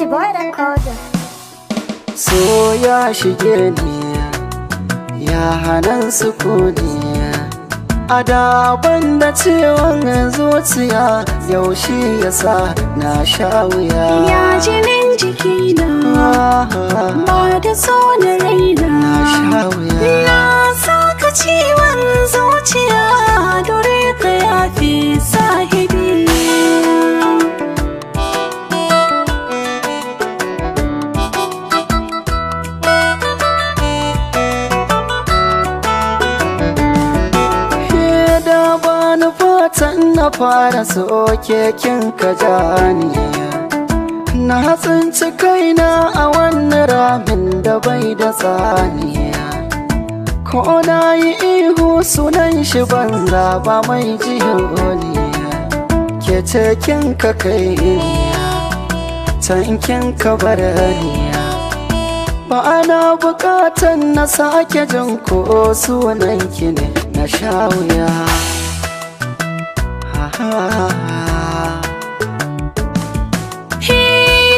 Easy boy recorder. So ya shige ni ya hanan sukuni a daban da ciwon zuciya yaushe yasa na sha wuya ya jinin jikina ba da so na raina na sha wuya na saka ciwon zuciya dore ka yafi sahibi na fara soke kin ka jani na tsinci kaina a wannan ramin da bai da tsaniya ko na yi ihu sunan shi banza ba mai jiholiya ke ce kin ka kai tankin ka baraniya ba ana bukatan na sake jin ko sunan ki ne na sha wuya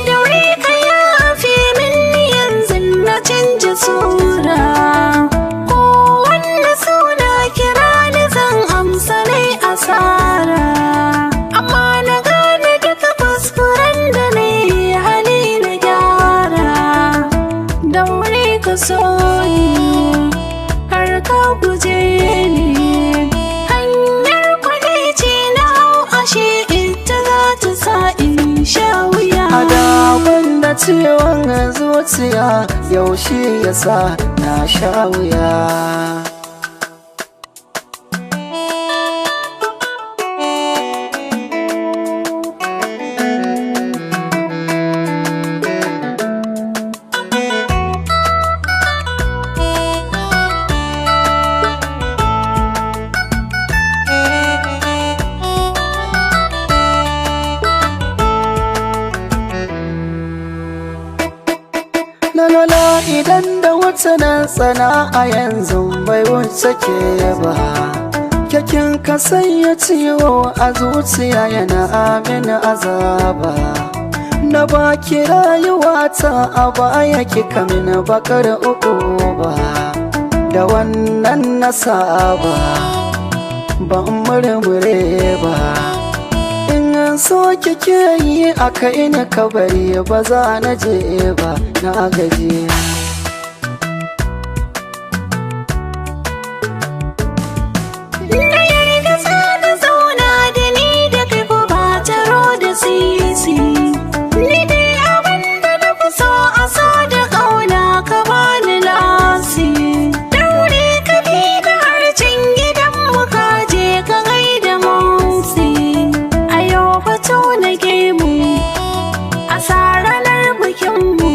daure ka yafe min yanzu na canja sura ko wanda suna kira ni zan amsa nai asara amma na gane duka kuskuren da na yi hali na gyara daure ka so ni har ka guje ni ciwon zuciya yaushe yasa na sha wuya Lalala idan da wata nan tsana a yanzu bai wuce ke ba kyakin ka sanya ciwo a zuciya yana amin azaba na baki rayuwata a baya kika min bakar uku ba da wannan na saba ban murmure ba so kike yi a kai na kabari ba za na je ba na gaji na yarda za na zauna da ni da kai ko ba taro da sisi ni dai abin da na fi so a so da kauna ka bani lasi daure ka bi da harcin gidan mu ka je ka gaida motsi batu na gemu a ranar bikinmu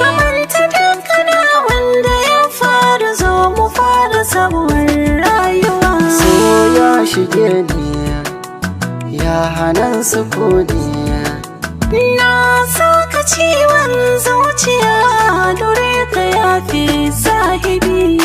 kamanta dankana wanda ya fara zo mu fara sabuwar rayuwa so ya shige ni ya hanan sukuni na saka ciwon zuciya dore ka yafi sahibi